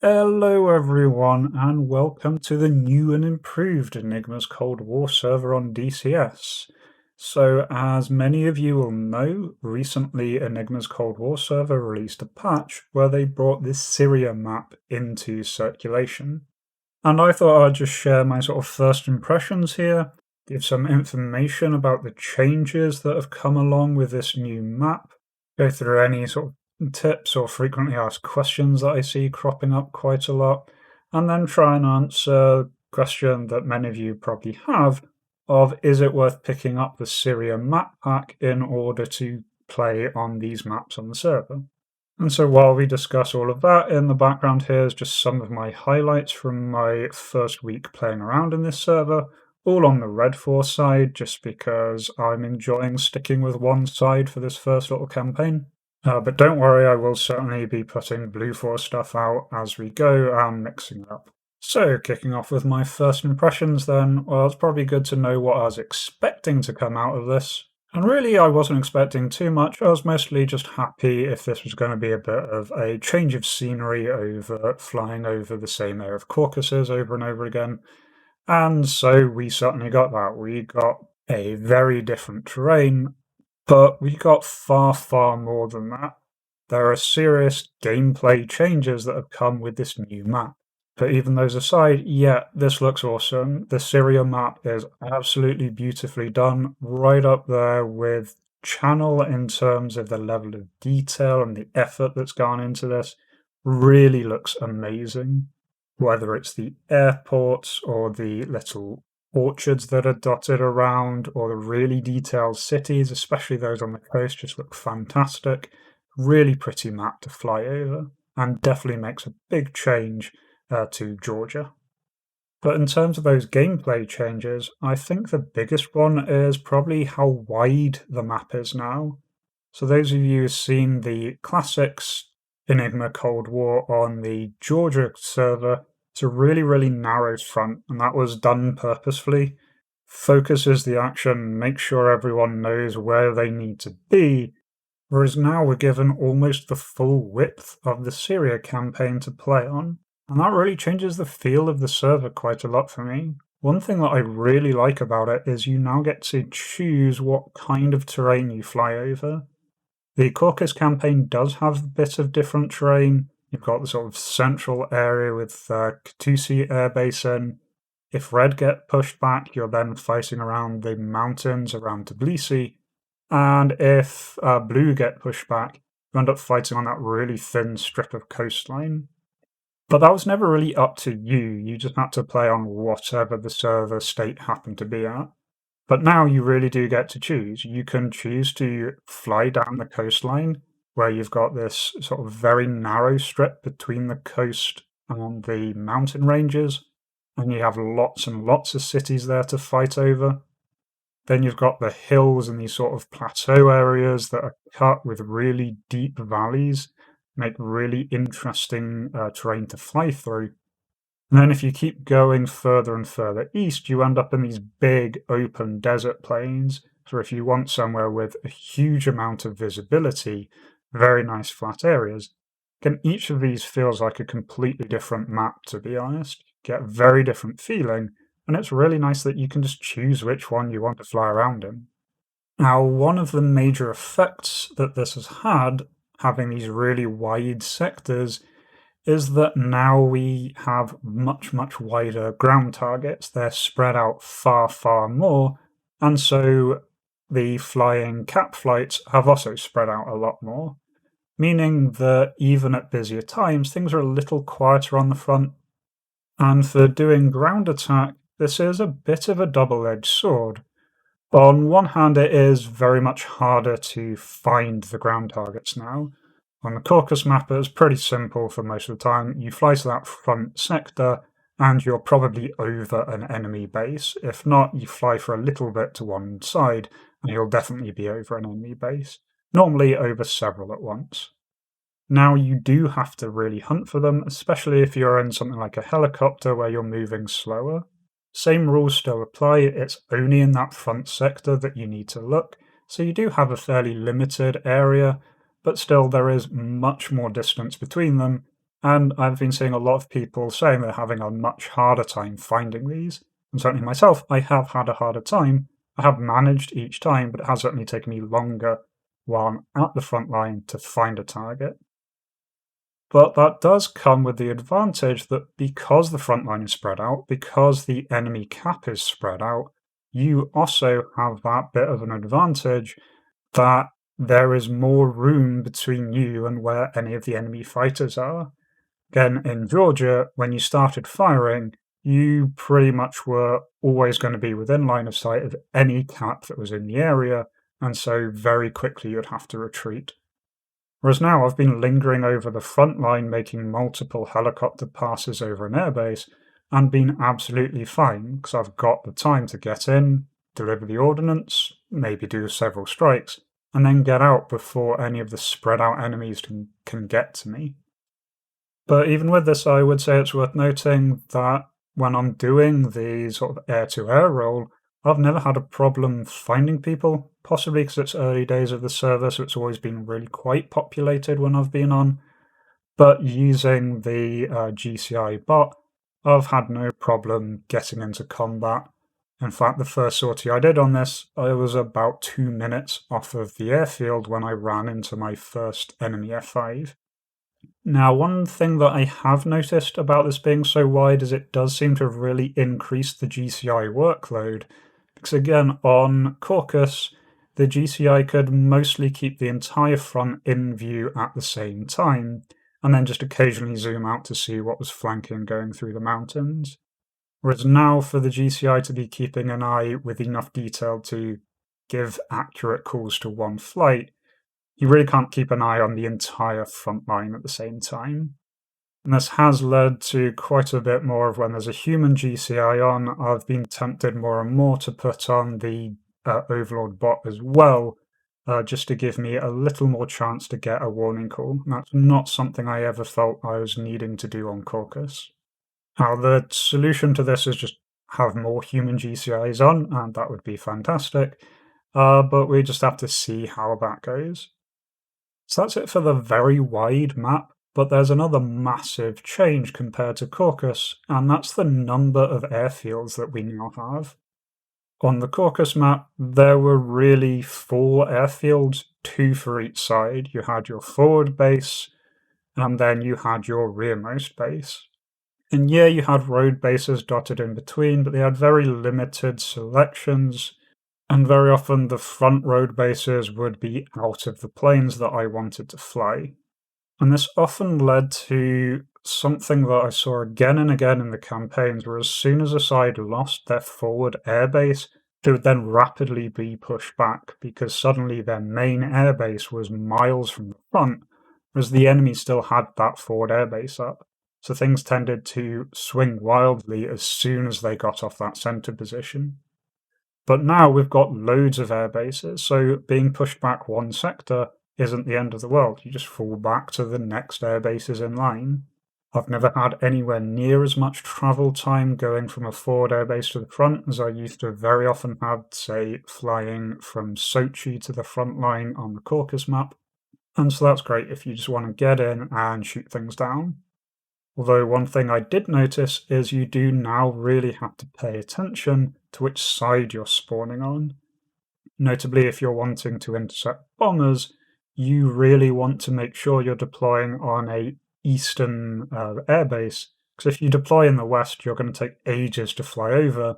Hello everyone and welcome to the new and improved Enigma's Cold War server on DCS. So as many of you will know, recently Enigma's Cold War server released a patch where they brought this Syria map into circulation. And I thought I'd just share my sort of first impressions here, give some information about the changes that have come along with this new map, go through any sort of tips or frequently asked questions that I see cropping up quite a lot, and then try and answer a question that many of you probably have of is it worth picking up the Syria map pack in order to play on these maps on the server? And so while we discuss all of that, in the background here is just some of my highlights from my first week playing around in this server, all on the Red Force side, just because I'm enjoying sticking with one side for this first little campaign. But don't worry, I will certainly be putting Blue Force stuff out as we go and mixing it up. So, kicking off with my first impressions then, well, it's probably good to know what I was expecting to come out of this. And really, I wasn't expecting too much. I was mostly just happy if this was going to be a bit of a change of scenery over flying over the same area of Caucasus over and over again. And so we certainly got that. We got a very different terrain, but we got far, far more than that. There are serious gameplay changes that have come with this new map. But even those aside, yeah, this looks awesome. The Syria map is absolutely beautifully done, right up there with Channel in terms of the level of detail and the effort that's gone into this. Really looks amazing. Whether it's the airports or the little orchards that are dotted around, or the really detailed cities, especially those on the coast, just look fantastic. Really pretty map to fly over, and definitely makes a big change to Georgia. But in terms of those gameplay changes, I think the biggest one is probably how wide the map is now. So those of you who've seen the classics Enigma Cold War on the Georgia server, it's a really, really narrow front, and that was done purposefully. Focuses the action, makes sure everyone knows where they need to be, whereas now we're given almost the full width of the Syria campaign to play on. And that really changes the feel of the server quite a lot for me. One thing that I really like about it is you now get to choose what kind of terrain you fly over. The Caucasus campaign does have a bit of different terrain. You've got the sort of central area with Katusi Air Base in. If Red get pushed back, you're then fighting around the mountains around Tbilisi. And if Blue get pushed back, you end up fighting on that really thin strip of coastline. But that was never really up to you. You just had to play on whatever the server state happened to be at. But now you really do get to choose. You can choose to fly down the coastline, where you've got this sort of very narrow strip between the coast and the mountain ranges, and you have lots and lots of cities there to fight over. Then you've got the hills and these sort of plateau areas that are cut with really deep valleys, make really interesting terrain to fly through. And then if you keep going further and further east, you end up in these big open desert plains. So if you want somewhere with a huge amount of visibility, very nice flat areas, again, each of these feels like a completely different map, to be honest. Get a very different feeling, and it's really nice that you can just choose which one you want to fly around in. Now, one of the major effects that this has had, having these really wide sectors, is that now we have much, much wider ground targets. They're spread out far, far more, and so the flying cap flights have also spread out a lot more, meaning that even at busier times, things are a little quieter on the front. And for doing ground attack, this is a bit of a double-edged sword. On one hand, it is very much harder to find the ground targets now. On the Caucasus map, it's pretty simple for most of the time. You fly to that front sector, and you're probably over an enemy base. If not, you fly for a little bit to one side, and you'll definitely be over an enemy base. Normally over several at once. Now, you do have to really hunt for them, especially if you're in something like a helicopter where you're moving slower. Same rules still apply, it's only in that front sector that you need to look, so you do have a fairly limited area, but still there is much more distance between them, And I've been seeing a lot of people saying they're having a much harder time finding these. And certainly myself, I have had a harder time. I have managed each time, but it has certainly taken me longer while I'm at the front line to find a target. But that does come with the advantage that because the front line is spread out, because the enemy cap is spread out, you also have that bit of an advantage that there is more room between you and where any of the enemy fighters are. Again, in Georgia, when you started firing, you pretty much were always going to be within line of sight of any cap that was in the area, and so very quickly you'd have to retreat. Whereas now I've been lingering over the front line, making multiple helicopter passes over an airbase, and been absolutely fine because I've got the time to get in, deliver the ordnance, maybe do several strikes, and then get out before any of the spread out enemies can get to me. But even with this, I would say it's worth noting that when I'm doing the sort of air-to-air role, I've never had a problem finding people, possibly because it's early days of the server, so it's always been really quite populated when I've been on. But using the GCI bot, I've had no problem getting into combat. In fact, the first sortie I did on this, I was about 2 minutes off of the airfield when I ran into my first enemy F5. Now, one thing that I have noticed about this being so wide is it does seem to have really increased the GCI workload. Because again, on Caucus, the GCI could mostly keep the entire front in view at the same time, and then just occasionally zoom out to see what was flanking going through the mountains. Whereas now, for the GCI to be keeping an eye with enough detail to give accurate calls to one flight, you really can't keep an eye on the entire front line at the same time. And this has led to quite a bit more of when there's a human GCI on, I've been tempted more and more to put on the Overlord bot as well, just to give me a little more chance to get a warning call. And that's not something I ever felt I was needing to do on Caucus. Now, the solution to this is just have more human GCIs on, and that would be fantastic. But we just have to see how that goes. So that's it for the very wide map, but there's another massive change compared to Caucus, and that's the number of airfields that we now have. On the Caucus map, there were really 4 airfields, 2 for each side. You had your forward base, and then you had your rearmost base. And yeah, you had road bases dotted in between, but they had very limited selections. And very often the front road bases would be out of the planes that I wanted to fly. And this often led to something that I saw again and again in the campaigns, where as soon as a side lost their forward airbase, they would then rapidly be pushed back because suddenly their main airbase was miles from the front, whereas the enemy still had that forward airbase up. So things tended to swing wildly as soon as they got off that center position. But now we've got loads of air bases, so being pushed back one sector isn't the end of the world. You just fall back to the next air bases in line. I've never had anywhere near as much travel time going from a forward airbase to the front as I used to very often have, say, flying from Sochi to the front line on the Caucasus map. And so that's great if you just want to get in and shoot things down. Although one thing I did notice is you do now really have to pay attention to which side you're spawning on. Notably, if you're wanting to intercept bombers, you really want to make sure you're deploying on a eastern airbase, because if you deploy in the west, you're going to take ages to fly over,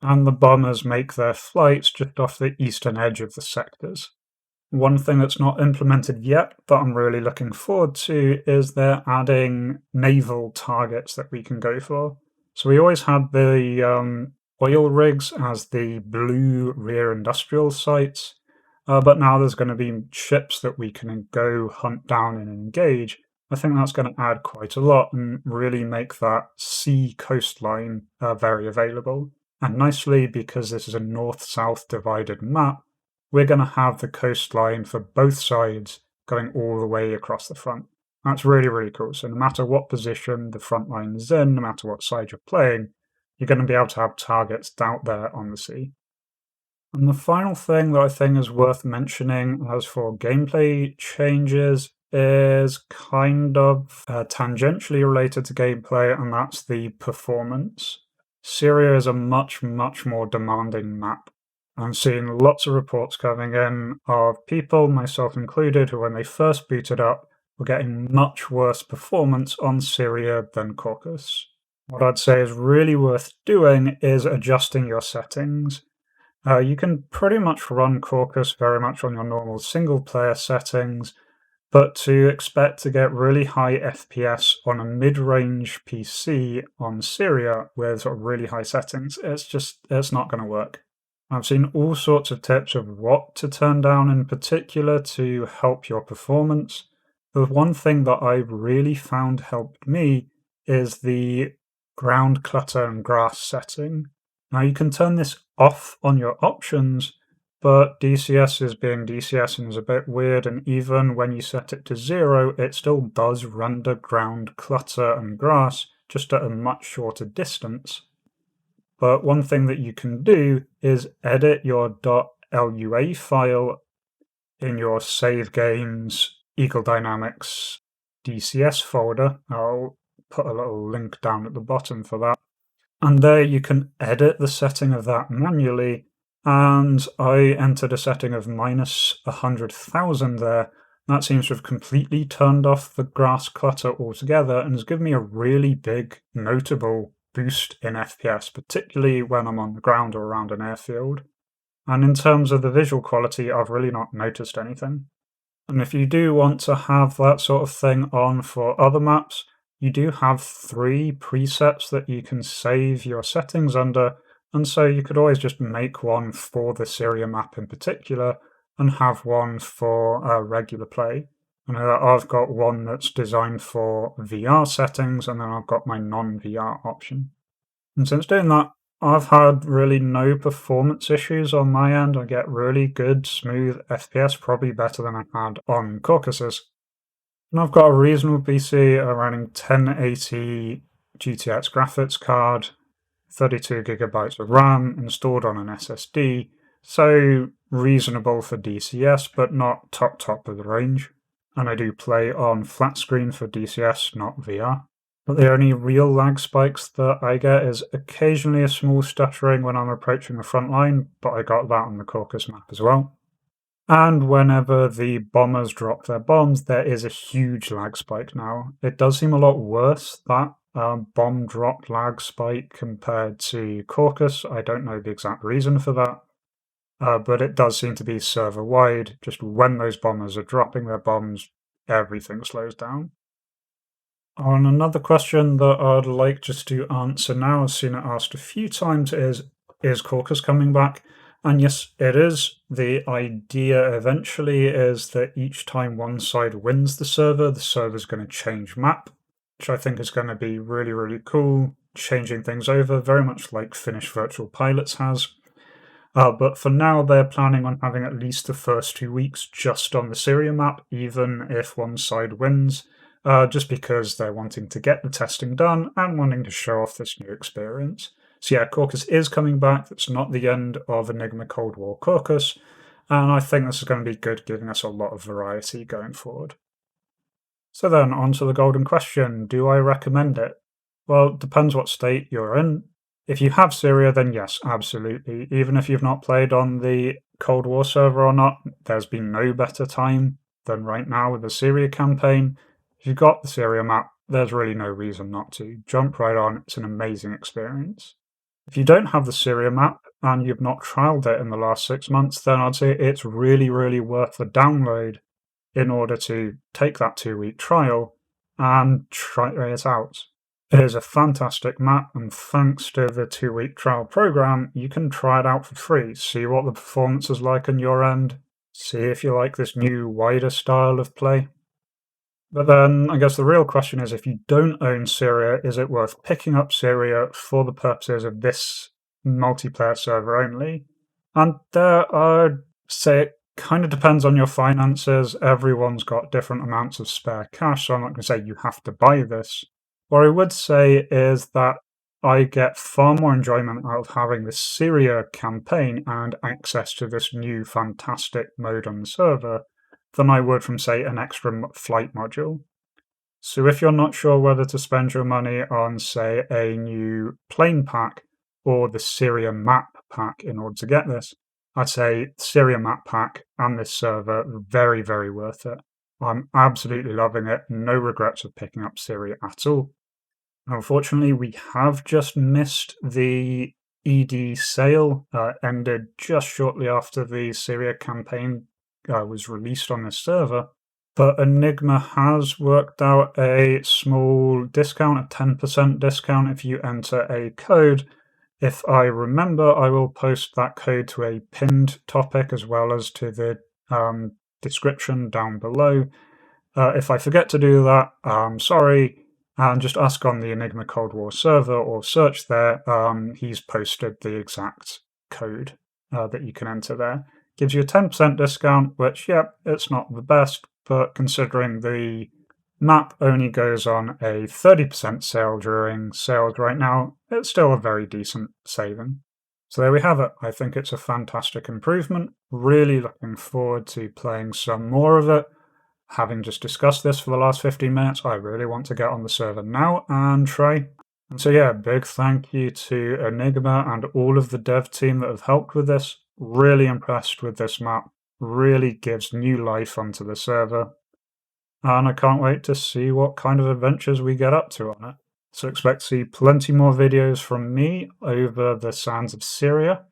and the bombers make their flights just off the eastern edge of the sectors. One thing that's not implemented yet that I'm really looking forward to is they're adding naval targets that we can go for. So we always had the oil rigs as the blue rear industrial sites, but now there's going to be ships that we can go hunt down and engage. I think that's going to add quite a lot and really make that sea coastline very available. And nicely, because this is a north-south divided map, we're going to have the coastline for both sides going all the way across the front. That's really, really cool. So no matter what position the front line is in, no matter what side you're playing, you're going to be able to have targets out there on the sea. And the final thing that I think is worth mentioning as for gameplay changes is kind of tangentially related to gameplay, and that's the performance. Syria is a much, much more demanding map. I'm seeing lots of reports coming in of people, myself included, who when they first booted up were getting much worse performance on Syria than Caucasus. What I'd say is really worth doing is adjusting your settings. You can pretty much run Caucasus very much on your normal single-player settings, but to expect to get really high FPS on a mid-range PC on Syria with sort of really high settings, it's not going to work. I've seen all sorts of tips of what to turn down in particular to help your performance. The one thing that I've really found helped me is the ground clutter and grass setting. Now you can turn this off on your options, but DCS is being DCS and is a bit weird, and even when you set it to 0, it still does render ground clutter and grass, just at a much shorter distance. But one thing that you can do is edit your .lua file in your save games Eagle Dynamics DCS folder. I'll put a little link down at the bottom for that. And there you can edit the setting of that manually, and I entered a setting of minus 100,000 there. That seems to have completely turned off the grass clutter altogether and has given me a really big, notable boost in FPS, particularly when I'm on the ground or around an airfield. And in terms of the visual quality, I've really not noticed anything. And if you do want to have that sort of thing on for other maps, you do have 3 presets that you can save your settings under, and so you could always just make one for the Syria map in particular and have one for regular play. And I've got one that's designed for VR settings, and then I've got my non-VR option. And since doing that, I've had really no performance issues on my end. I get really good, smooth FPS, probably better than I had on Caucasus. And I've got a reasonable PC running 1080 GTX graphics card, 32 gigabytes of RAM installed on an SSD, so reasonable for DCS, but not top of the range. And I do play on flat screen for DCS, not VR. But the only real lag spikes that I get is occasionally a small stuttering when I'm approaching the front line, but I got that on the Caucasus map as well. And whenever the bombers drop their bombs, there is a huge lag spike now. It does seem a lot worse, that bomb drop lag spike compared to Caucasus. I don't know the exact reason for that, but it does seem to be server-wide. Just when those bombers are dropping their bombs, everything slows down. On another question that I'd like just to answer now, I've seen it asked a few times, is Caucasus coming back? And yes, it is. The idea eventually is that each time one side wins the server's going to change map, which I think is going to be really, really cool, changing things over, very much like Finnish Virtual Pilots has. But for now, they're planning on having at least the first 2 weeks just on the Syria map, even if one side wins, just because they're wanting to get the testing done and wanting to show off this new experience. So yeah, Caucasus is coming back. That's not the end of Enigma Cold War Caucasus, and I think this is going to be good, giving us a lot of variety going forward. So then, on to the golden question, do I recommend it? Well, it depends what state you're in. If you have Syria, then yes, absolutely. Even if you've not played on the Cold War server or not, there's been no better time than right now with the Syria campaign. If you've got the Syria map, there's really no reason not to. Jump right on, it's an amazing experience. If you don't have the Syria map and you've not trialed it in the last 6 months, then I'd say it's really, really worth the download in order to take that 2-week trial and try it out. It is a fantastic map, and thanks to the 2-week trial program, you can try it out for free, see what the performance is like on your end, see if you like this new, wider style of play. But then, I guess the real question is, if you don't own Syria, is it worth picking up Syria for the purposes of this multiplayer server only? And there, I'd say it kind of depends on your finances. Everyone's got different amounts of spare cash, so I'm not going to say you have to buy this. What I would say is that I get far more enjoyment out of having this Syria campaign and access to this new fantastic mode on the server than I would from, say, an extra flight module. So if you're not sure whether to spend your money on, say, a new plane pack or the Syria map pack in order to get this, I'd say Syria map pack and this server, very, very worth it. I'm absolutely loving it. No regrets of picking up Syria at all. Unfortunately, we have just missed the ED sale, ended just shortly after the Syria campaign was released on this server. But Enigma has worked out a small discount, a 10% discount if you enter a code. If I remember, I will post that code to a pinned topic as well as to the description down below. If I forget to do that, sorry, and just ask on the Enigma Cold War server or search there. He's posted the exact code that you can enter there. Gives you a 10% discount, which, yep, it's not the best, but considering the map only goes on a 30% sale during sales right now, it's still a very decent saving. So there we have it. I think it's a fantastic improvement. Really looking forward to playing some more of it. Having just discussed this for the last 15 minutes, I really want to get on the server now and try. And so yeah, big thank you to Enigma and all of the dev team that have helped with this. Really impressed with this map. Really gives new life onto the server. And I can't wait to see what kind of adventures we get up to on it. So expect to see plenty more videos from me over the sands of Syria.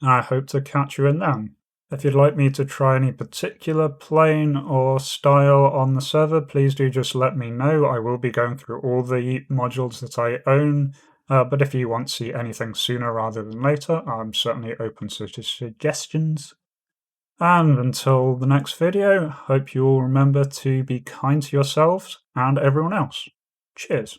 And I hope to catch you in them. If you'd like me to try any particular plane or style on the server, please do just let me know. I will be going through all the modules that I own, but if you want to see anything sooner rather than later, I'm certainly open to suggestions. And until the next video, hope you all remember to be kind to yourselves and everyone else. Cheers.